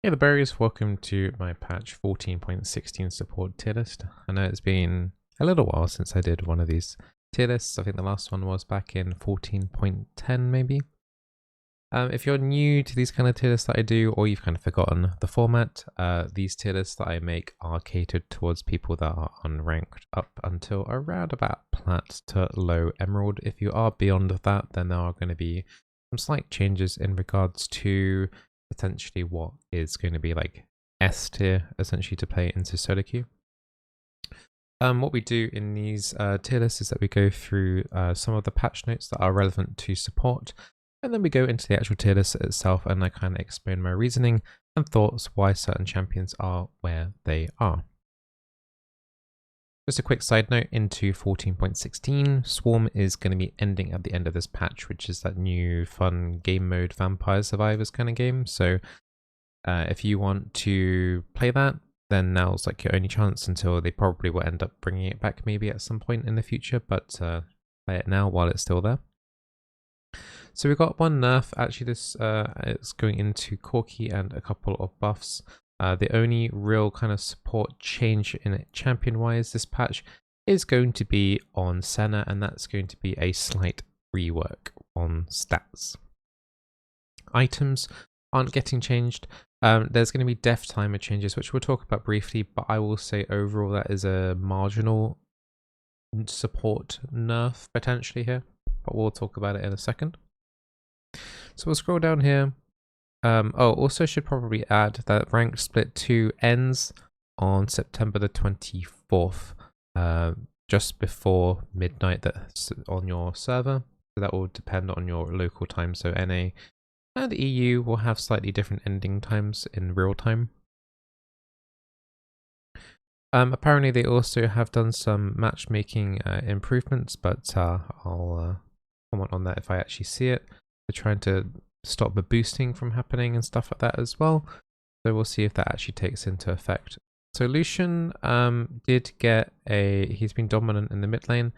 Hey the berries, welcome to my patch 14.16 support tier list. I know it's been a little while since I did one of these tier lists. I think the last one was back in 14.10 maybe. If you're new to these kind of tier lists that I do, or you've kind of forgotten the format, these tier lists that I make are catered towards people that are unranked up until around about plat to low emerald. If you are beyond that, then there are going to be some slight changes in regards to potentially what is going to be like S tier, essentially, to play into solo queue. What we do in these tier lists is that we go through some of the patch notes that are relevant to support, and then we go into the actual tier list itself and I kind of explain my reasoning and thoughts why certain champions are where they are. Just a quick side note into 14.16, Swarm is going to be ending at the end of this patch, which is that new fun game mode Vampire Survivors kind of game. So if you want to play that, then now's like your only chance until they probably will end up bringing it back maybe at some point in the future, but play it now while it's still there. So we've got one nerf, actually this it's going into Corki and a couple of buffs. The only real kind of support change in it champion-wise this patch is going to be on Senna, and that's going to be a slight rework on stats. Items aren't getting changed. There's going to be death timer changes, which we'll talk about briefly, but I will say overall that is a marginal support nerf potentially here, but we'll talk about it in a second. So we'll scroll down here. Also should probably add that Ranked Split 2 ends on September the 24th, just before midnight that's on your server. So that will depend on your local time. So NA and EU will have slightly different ending times in real time. Apparently they also have done some matchmaking improvements, but I'll comment on that if I actually see it. They're trying to stop the boosting from happening and stuff like that as well. So we'll see if that actually takes into effect. So Lucian did get he's been dominant in the mid lane,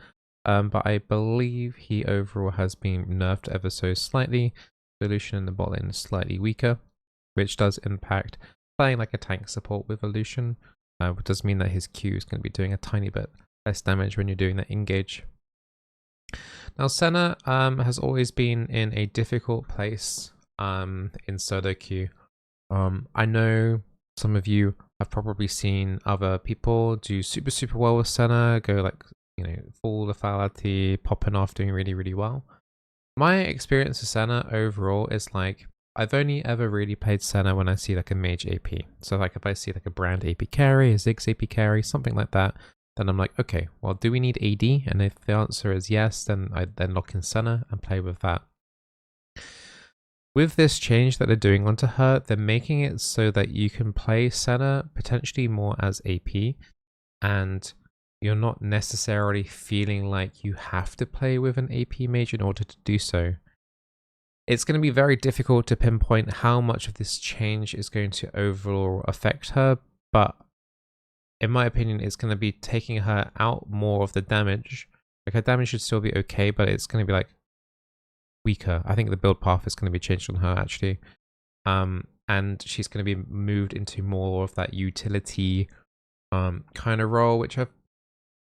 but I believe he overall has been nerfed ever so slightly. So Lucian in the bot lane is slightly weaker, which does impact playing like a tank support with a Lucian, which does mean that his Q is going to be doing a tiny bit less damage when you're doing that engage. Now Senna has always been in a difficult place in solo queue. I know some of you have probably seen other people do super well with Senna, go like, you know, full lethality, popping off, doing really well. My experience with Senna overall is like, I've only ever really played Senna when I see like a mage AP. So like if I see like a Brand AP carry, a Ziggs AP carry, something like that, then I'm like, okay, well, do we need AD? And if the answer is yes, then I then lock in Senna and play with that. With this change that they're doing onto her, they're making it so that you can play Senna potentially more as AP, and you're not necessarily feeling like you have to play with an AP mage in order to do so. It's going to be very difficult to pinpoint how much of this change is going to overall affect her, but in my opinion, it's going to be taking her out more of the damage. Like her damage should still be okay, but it's going to be like weaker. I think the build path is going to be changed on her actually. And she's going to be moved into more of that utility kind of role, which I've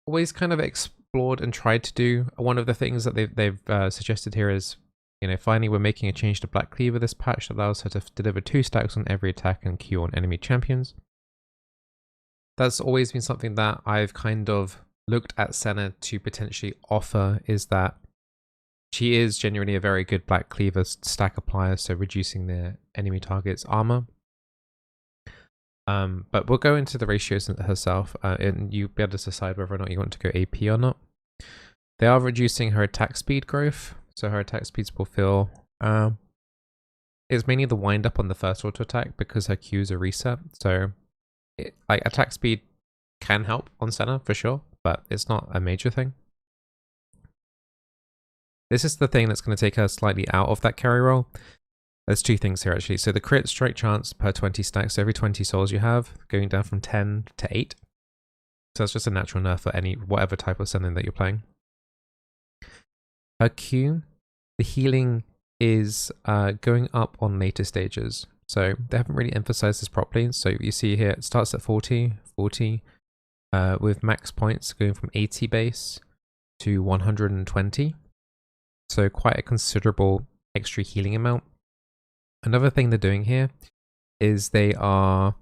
always kind of explored and tried to do. One of the things that they've suggested here is, you know, finally we're making a change to Black Cleaver this patch that allows her to deliver 2 stacks on every attack and Q on enemy champions. That's always been something that I've kind of looked at Senna to potentially offer, is that she is genuinely a very good Black Cleaver stack applier, so reducing the enemy target's armor. But we'll go into the ratios herself, and you'll be able to decide whether or not you want to go AP or not. They are reducing her attack speed growth, so her attack speeds will feel... it's mainly the wind up on the first auto attack because her Qs are reset, so like attack speed can help on Senna for sure, but it's not a major thing. This is the thing that's going to take her slightly out of that carry role. There's 2 things here actually. So the crit strike chance per 20 stacks, so every 20 souls you have, going down from 10 to 8. So that's just a natural nerf for whatever type of Senna that you're playing. Her Q, the healing is going up on later stages. So they haven't really emphasized this properly. So you see here, it starts at 40, 40, with max points going from 80 base to 120. So quite a considerable extra healing amount. Another thing they're doing here is they are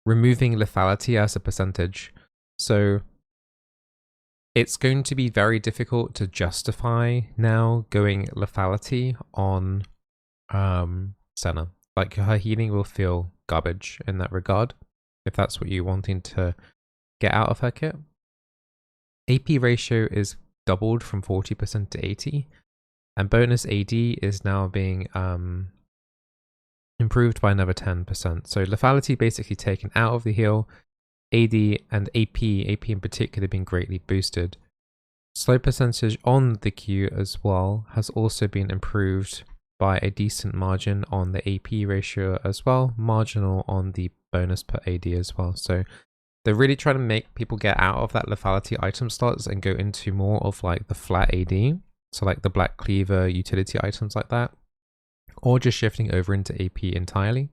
removing lethality as a percentage. So it's going to be very difficult to justify now going lethality on Senna. Like, her healing will feel garbage in that regard, if that's what you're wanting to get out of her kit. AP ratio is doubled from 40% to 80, and bonus AD is now being improved by another 10%. So lethality basically taken out of the heal, AD and AP in particular being greatly boosted. Slow percentage on the Q as well has also been improved by a decent margin on the AP ratio as well, marginal on the bonus per AD as well. So they're really trying to make people get out of that lethality item slots and go into more of like the flat AD. So like the Black Cleaver utility items like that, or just shifting over into AP entirely.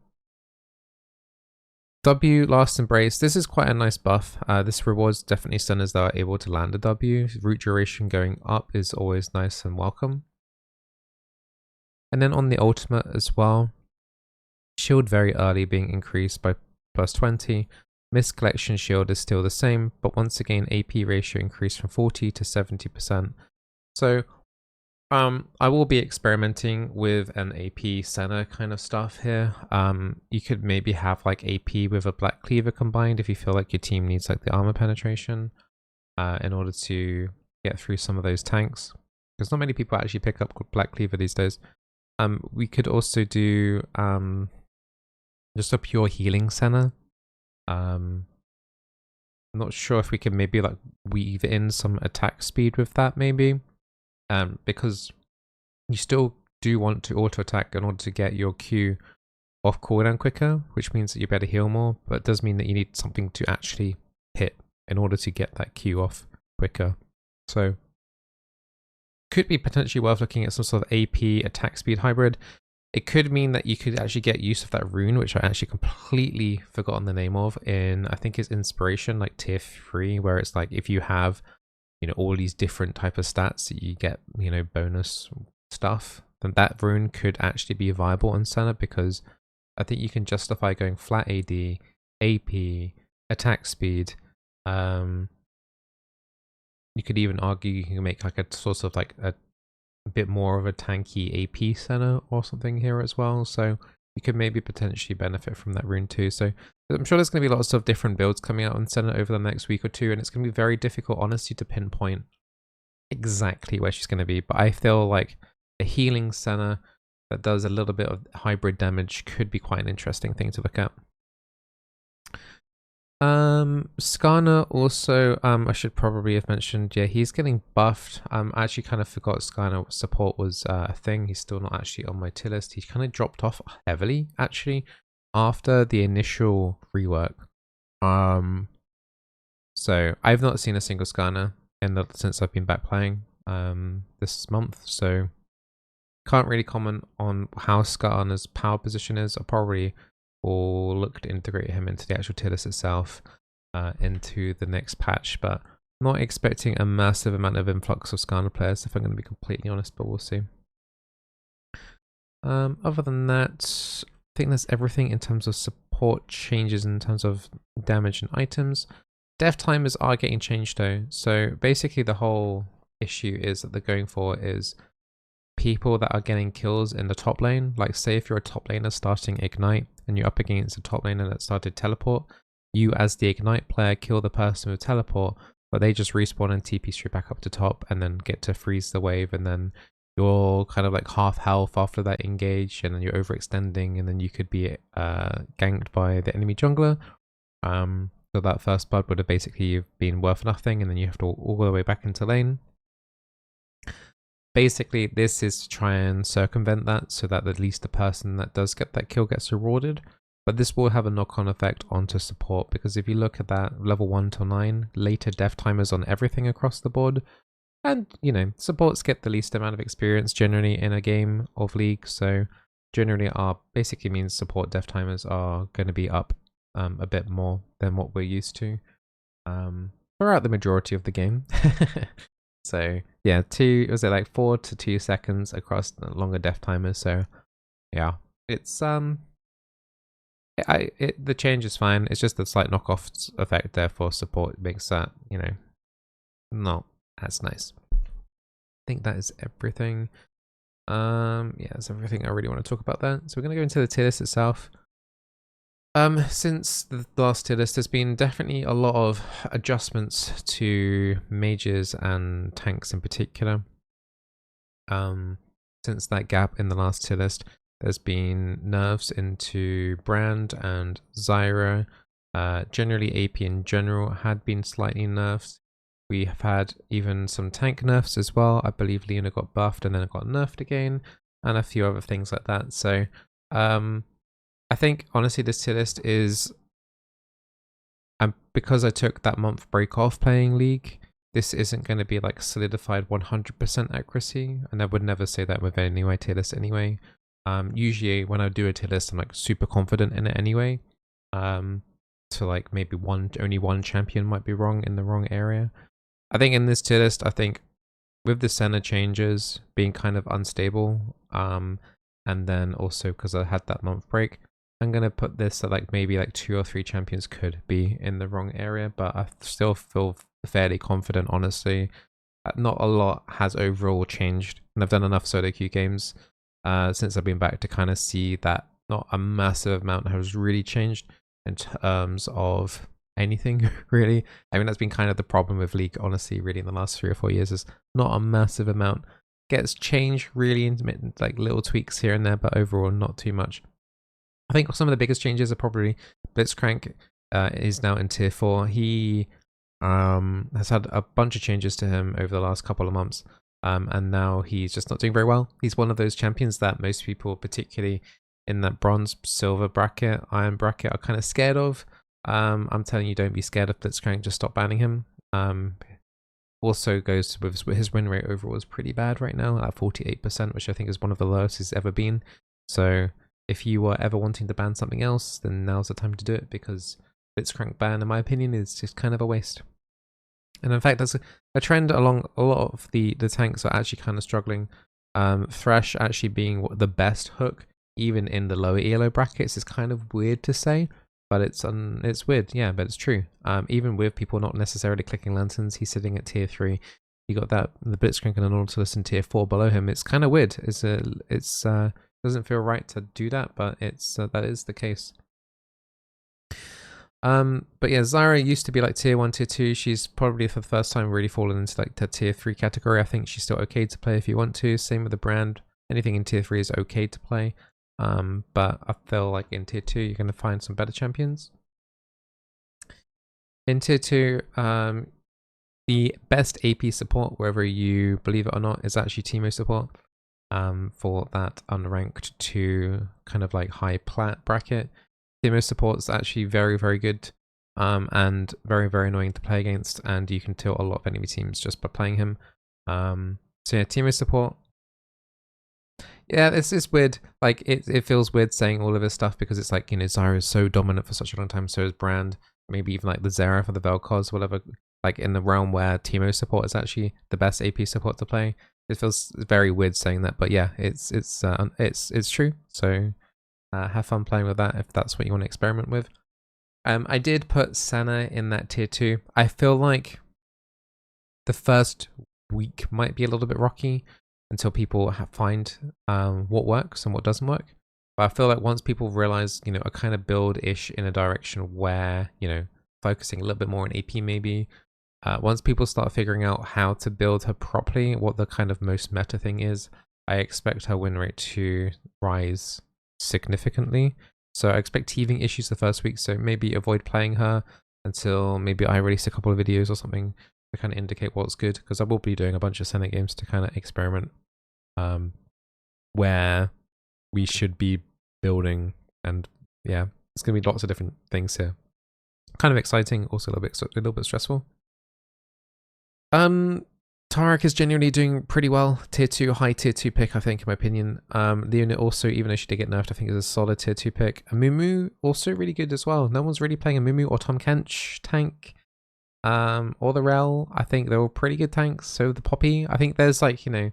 W, Last Embrace. This is quite a nice buff. This rewards definitely stunners that are able to land a W. Root duration going up is always nice and welcome. And then on the ultimate as well, shield very early being increased by plus 20. Mist collection shield is still the same, but once again AP ratio increased from 40 to 70%. So I will be experimenting with an AP Senna kind of stuff here. You could maybe have like AP with a Black Cleaver combined if you feel like your team needs like the armor penetration in order to get through some of those tanks, because not many people actually pick up Black Cleaver these days. We could also do just a pure healing Senna. I'm not sure if we can maybe like weave in some attack speed with that maybe. Because you still do want to auto attack in order to get your Q off cooldown quicker, which means that you better heal more, but it does mean that you need something to actually hit in order to get that Q off quicker. So could be potentially worth looking at some sort of AP attack speed hybrid. It could mean that you could actually get use of that rune, which I actually completely forgotten the name of, in I think it's Inspiration, like tier 3, where it's like if you have, you know, all these different type of stats that you get, you know, bonus stuff, then that rune could actually be viable on Senna, because I think you can justify going flat AD, AP, attack speed. You could even argue you can make like a sort of like a bit more of a tanky AP Senna or something here as well. So you could maybe potentially benefit from that rune too. So I'm sure there's going to be lots of different builds coming out on Senna over the next week or two, and it's going to be very difficult, honestly, to pinpoint exactly where she's going to be. But I feel like a healing Senna that does a little bit of hybrid damage could be quite an interesting thing to look at. Skarner also, I should probably have mentioned, yeah, he's getting buffed. I actually kind of forgot Skarner support was a thing. He's still not actually on my tier list. He kind of dropped off heavily, actually, after the initial rework. So I've not seen a single Skarner since I've been back playing this month, so can't really comment on how Skarner's power position is. I'll probably will look to integrate him into the actual tier list itself into the next patch, but not expecting a massive amount of influx of Skarner players, if I'm going to be completely honest, but we'll see. Other than that, I think that's everything in terms of support changes in terms of damage and items. Death timers are getting changed though, so basically the whole issue is that they're going for is people that are getting kills in the top lane. Like say if you're a top laner starting Ignite and you're up against a top laner that started Teleport, you as the Ignite player kill the person with Teleport, but they just respawn and TP straight back up to top and then get to freeze the wave, and then you're kind of like half health after that engage, and then you're overextending, and then you could be ganked by the enemy jungler. So that first blood would have basically been worth nothing, and then you have to all the way back into lane. Basically, this is to try and circumvent that so that at least the person that does get that kill gets rewarded. But this will have a knock-on effect onto support, because if you look at that level 1 till 9, later death timers on everything across the board. And, you know, supports get the least amount of experience generally in a game of League, so generally basically means support death timers are going to be up a bit more than what we're used to throughout the majority of the game. So yeah, was it like 4 to 2 seconds across the longer death timers? So yeah, it's the change is fine. It's just the slight knockoff effect there for support makes that, you know, not as nice. I think that is everything. Yeah, that's everything I really want to talk about that. So we're gonna go into the tier list itself. Since the last tier list, there's been definitely a lot of adjustments to mages and tanks in particular. Since that gap in the last tier list, there's been nerfs into Brand and Zyra. Generally, AP in general had been slightly nerfed. We have had even some tank nerfs as well. I believe Leona got buffed and then it got nerfed again, and a few other things like that. So, I think honestly this tier list is, because I took that month break off playing League, this isn't going to be like solidified 100% accuracy, and I would never say that with any of my tier list anyway. Usually when I do a tier list, I'm like super confident in it anyway. So like maybe only one champion might be wrong in the wrong area. I think in this tier list, I think with the Senna changes being kind of unstable, and then also because I had that month break, I'm going to put this at like maybe like 2 or 3 champions could be in the wrong area, but I still feel fairly confident, honestly. Not a lot has overall changed, and I've done enough solo queue games since I've been back to kind of see that not a massive amount has really changed in terms of anything, really. I mean, that's been kind of the problem with League, honestly, really, in the last 3 or 4 years, is not a massive amount gets changed, really intermittent, like little tweaks here and there, but overall not too much. I think some of the biggest changes are probably Blitzcrank is now in tier 4. He has had a bunch of changes to him over the last couple of months, and now he's just not doing very well. He's one of those champions that most people, particularly in that bronze, silver bracket, iron bracket, are kind of scared of. I'm telling you, don't be scared of Blitzcrank, just stop banning him. Also goes with his win rate overall is pretty bad right now at 48%, which I think is one of the lowest he's ever been. So if you were ever wanting to ban something else, then now's the time to do it, because Blitzcrank ban, in my opinion, is just kind of a waste. And in fact, there's a trend along a lot of the tanks are actually kind of struggling. Thresh actually being the best hook, even in the lower ELO brackets, is kind of weird to say, but it's weird, yeah, but it's true. Even with people not necessarily clicking lanterns, he's sitting at tier 3. You got that the Blitzcrank and the Nautilus in tier 4 below him. It's kind of weird. It's doesn't feel right to do that, but it's that is the case. But yeah, Zyra used to be like tier 1, tier 2. She's probably for the first time really fallen into like the tier 3 category. I think she's still okay to play if you want to. Same with the Brand. Anything in tier 3 is okay to play. But I feel like in tier 2 you're going to find some better champions. In tier 2, the best AP support, whether you believe it or not, is actually Teemo support. For that unranked to kind of like high plat bracket. Teemo support's actually very, very good, and very, very annoying to play against, and you can tilt a lot of enemy teams just by playing him. So yeah, Teemo support. Yeah, it's weird. Like it feels weird saying all of this stuff, because it's like, you know, Zyra is so dominant for such a long time, so is Brand, maybe even like the Zera for the Vel'Koz, whatever. Like in the realm where Teemo support is actually the best AP support to play. It feels very weird saying that, but yeah, it's true. So have fun playing with that if that's what you want to experiment with. I did put Senna in that tier 2. I feel like the first week might be a little bit rocky until people find what works and what doesn't work. But I feel like once people realize, you know, a kind of build-ish in a direction where, you know, focusing a little bit more on AP maybe, once people start figuring out how to build her properly, what the kind of most meta thing is, I expect her win rate to rise significantly. So I expect teething issues the first week, so maybe avoid playing her until maybe I release a couple of videos or something to kind of indicate what's good, because I will be doing a bunch of Senna games to kind of experiment where we should be building, and yeah, it's going to be lots of different things here. Kind of exciting, also a little bit stressful. Tarek is genuinely doing pretty well. Tier 2, high tier 2 pick, I think, in my opinion. Leona also, even though she did get nerfed, I think is a solid tier 2 pick. Amumu, also really good as well. No one's really playing Amumu or Tom Kench tank. Or the Rel. I think they're all pretty good tanks. So the Poppy, I think there's like, you know,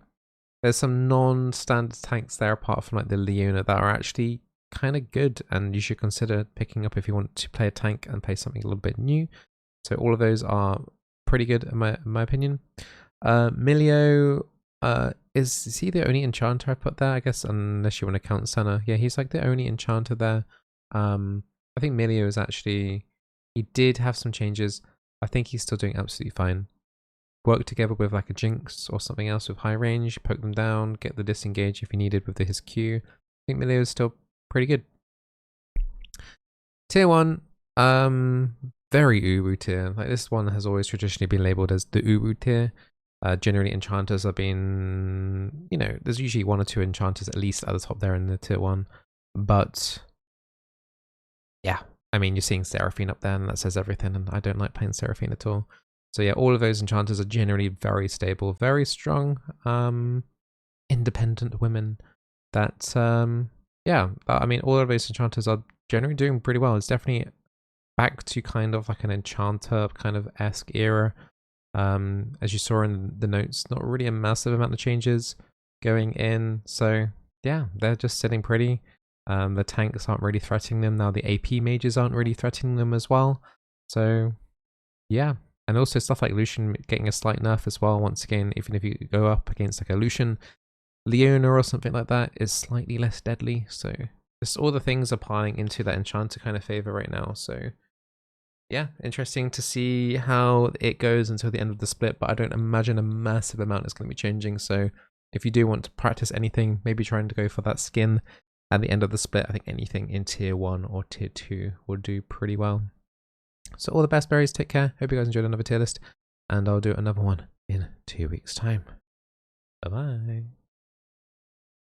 there's some non-standard tanks there apart from like the Leona that are actually kind of good and you should consider picking up if you want to play a tank and play something a little bit new. So all of those are pretty good in my opinion. Milio, is he the only enchanter I put there? I guess unless you want to count Senna. Yeah, he's like the only enchanter there. I think Milio is actually, he did have some changes. I think he's still doing absolutely fine. Work together with like a Jinx or something else with high range, poke them down, get the disengage if you needed with his Q. I think Milio is still pretty good. Tier 1, very Uwu tier. Like this one has always traditionally been labeled as the Uwu tier. Generally enchanters have been, you know, there's usually 1 or 2 enchanters at least at the top there in the tier 1. But yeah, I mean, you're seeing Seraphine up there and that says everything, and I don't like playing Seraphine at all. So yeah, all of those enchanters are generally very stable, very strong, independent women that, yeah, I mean, all of those enchanters are generally doing pretty well. It's definitely back to kind of like an enchanter kind of esque era. As you saw in the notes, not really a massive amount of changes going in. So yeah, they're just sitting pretty. The tanks aren't really threatening them now. The AP mages aren't really threatening them as well. So yeah, and also stuff like Lucian getting a slight nerf as well. Once again, even if you go up against like a Lucian, Leona or something like that is slightly less deadly. So just all the things are piling into that enchanter kind of favor right now. So yeah, interesting to see how it goes until the end of the split, but I don't imagine a massive amount is going to be changing. So if you do want to practice anything, maybe trying to go for that skin at the end of the split, I think anything in tier 1 or tier 2 will do pretty well. So all the best berries, take care. Hope you guys enjoyed another tier list, and I'll do another one in 2 weeks' time. Bye-bye.